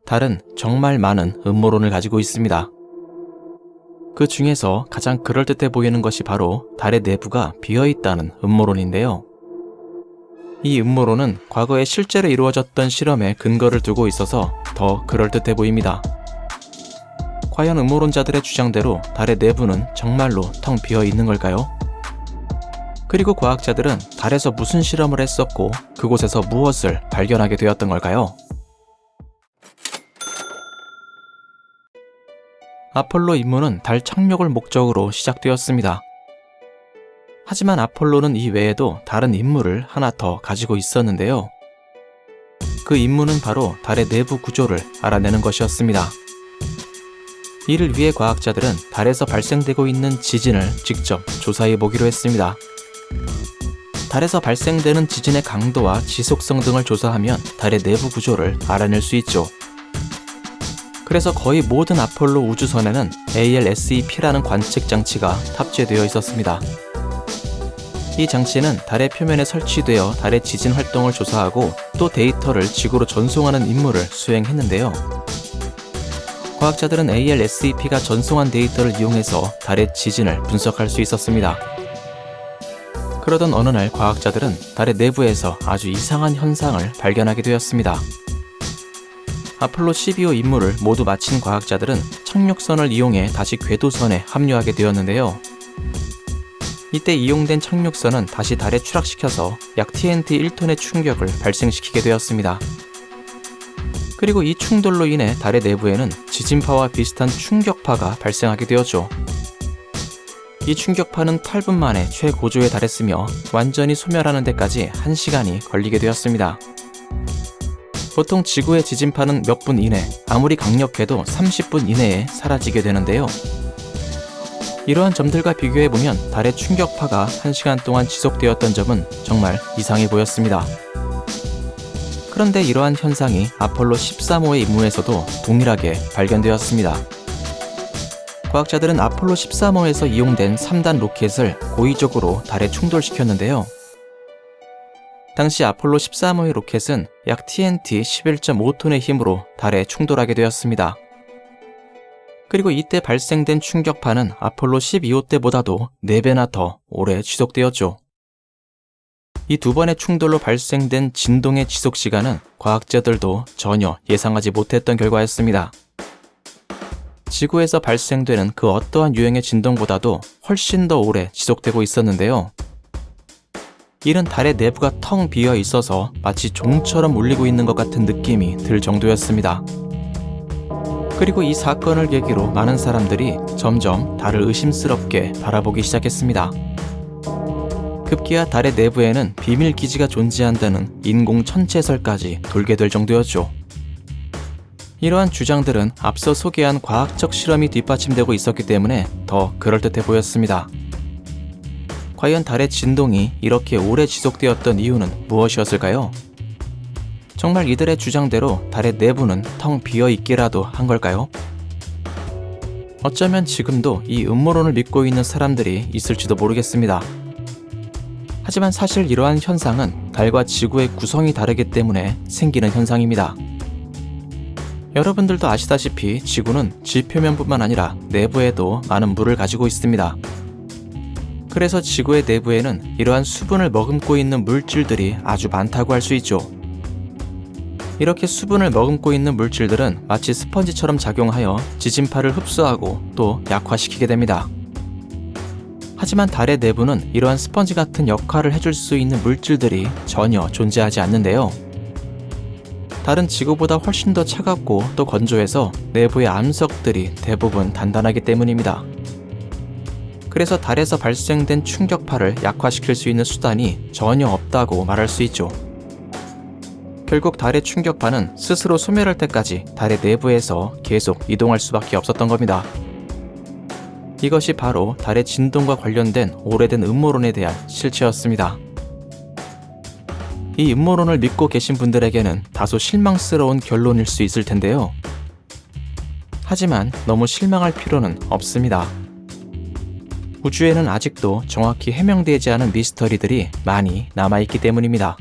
달은 정말 많은 음모론을 가지고 있습니다. 그 중에서 가장 그럴듯해 보이는 것이 바로 달의 내부가 비어있다는 음모론인데요. 이 음모론은 과거에 실제로 이루어졌던 실험에 근거를 두고 있어서 더 그럴듯해 보입니다. 과연 음모론자들의 주장대로 달의 내부는 정말로 텅 비어있는 걸까요? 그리고 과학자들은 달에서 무슨 실험을 했었고 그곳에서 무엇을 발견하게 되었던 걸까요? 아폴로 임무는 달 착륙을 목적으로 시작되었습니다. 하지만 아폴로는 이 외에도 다른 임무를 하나 더 가지고 있었는데요. 그 임무는 바로 달의 내부 구조를 알아내는 것이었습니다. 이를 위해 과학자들은 달에서 발생되고 있는 지진을 직접 조사해 보기로 했습니다. 달에서 발생되는 지진의 강도와 지속성 등을 조사하면 달의 내부 구조를 알아낼 수 있죠. 그래서 거의 모든 아폴로 우주선에는 ALSEP라는 관측 장치가 탑재되어 있었습니다. 이 장치는 달의 표면에 설치되어 달의 지진 활동을 조사하고 또 데이터를 지구로 전송하는 임무를 수행했는데요. 과학자들은 ALSEP가 전송한 데이터를 이용해서 달의 지진을 분석할 수 있었습니다. 그러던 어느 날 과학자들은 달의 내부에서 아주 이상한 현상을 발견하게 되었습니다. 아폴로 12호 임무를 모두 마친 과학자들은 착륙선을 이용해 다시 궤도선에 합류하게 되었는데요. 이때 이용된 착륙선은 다시 달에 추락시켜서 약 TNT 1톤의 충격을 발생시키게 되었습니다. 그리고 이 충돌로 인해 달의 내부에는 지진파와 비슷한 충격파가 발생하게 되었죠. 이 충격파는 8분 만에 최고조에 달했으며 완전히 소멸하는 데까지 1시간이 걸리게 되었습니다. 보통 지구의 지진파는 몇 분 이내, 아무리 강력해도 30분 이내에 사라지게 되는데요. 이러한 점들과 비교해보면 달의 충격파가 1시간 동안 지속되었던 점은 정말 이상해 보였습니다. 그런데 이러한 현상이 아폴로 13호의 임무에서도 동일하게 발견되었습니다. 과학자들은 아폴로 13호에서 이용된 3단 로켓을 고의적으로 달에 충돌시켰는데요. 당시 아폴로 13호의 로켓은 약 TNT 11.5톤의 힘으로 달에 충돌하게 되었습니다. 그리고 이때 발생된 충격파는 아폴로 12호 때보다도 4배나 더 오래 지속되었죠. 이 두 번의 충돌로 발생된 진동의 지속시간은 과학자들도 전혀 예상하지 못했던 결과였습니다. 지구에서 발생되는 그 어떠한 유형의 진동보다도 훨씬 더 오래 지속되고 있었는데요. 이는 달의 내부가 텅 비어 있어서 마치 종처럼 울리고 있는 것 같은 느낌이 들 정도였습니다. 그리고 이 사건을 계기로 많은 사람들이 점점 달을 의심스럽게 바라보기 시작했습니다. 급기야 달의 내부에는 비밀 기지가 존재한다는 인공 천체설까지 돌게 될 정도였죠. 이러한 주장들은 앞서 소개한 과학적 실험이 뒷받침되고 있었기 때문에 더 그럴듯해 보였습니다. 과연 달의 진동이 이렇게 오래 지속되었던 이유는 무엇이었을까요? 정말 이들의 주장대로 달의 내부는 텅 비어있기라도 한 걸까요? 어쩌면 지금도 이 음모론을 믿고 있는 사람들이 있을지도 모르겠습니다. 하지만 사실 이러한 현상은 달과 지구의 구성이 다르기 때문에 생기는 현상입니다. 여러분들도 아시다시피 지구는 지표면뿐만 아니라 내부에도 많은 물을 가지고 있습니다. 그래서 지구의 내부에는 이러한 수분을 머금고 있는 물질들이 아주 많다고 할 수 있죠. 이렇게 수분을 머금고 있는 물질들은 마치 스펀지처럼 작용하여 지진파를 흡수하고 또 약화시키게 됩니다. 하지만 달의 내부는 이러한 스펀지 같은 역할을 해줄 수 있는 물질들이 전혀 존재하지 않는데요. 달은 지구보다 훨씬 더 차갑고 또 건조해서 내부의 암석들이 대부분 단단하기 때문입니다. 그래서 달에서 발생된 충격파를 약화시킬 수 있는 수단이 전혀 없다고 말할 수 있죠. 결국 달의 충격파는 스스로 소멸할 때까지 달의 내부에서 계속 이동할 수밖에 없었던 겁니다. 이것이 바로 달의 진동과 관련된 오래된 음모론에 대한 실체였습니다. 이 음모론을 믿고 계신 분들에게는 다소 실망스러운 결론일 수 있을 텐데요. 하지만 너무 실망할 필요는 없습니다. 우주에는 아직도 정확히 해명되지 않은 미스터리들이 많이 남아있기 때문입니다.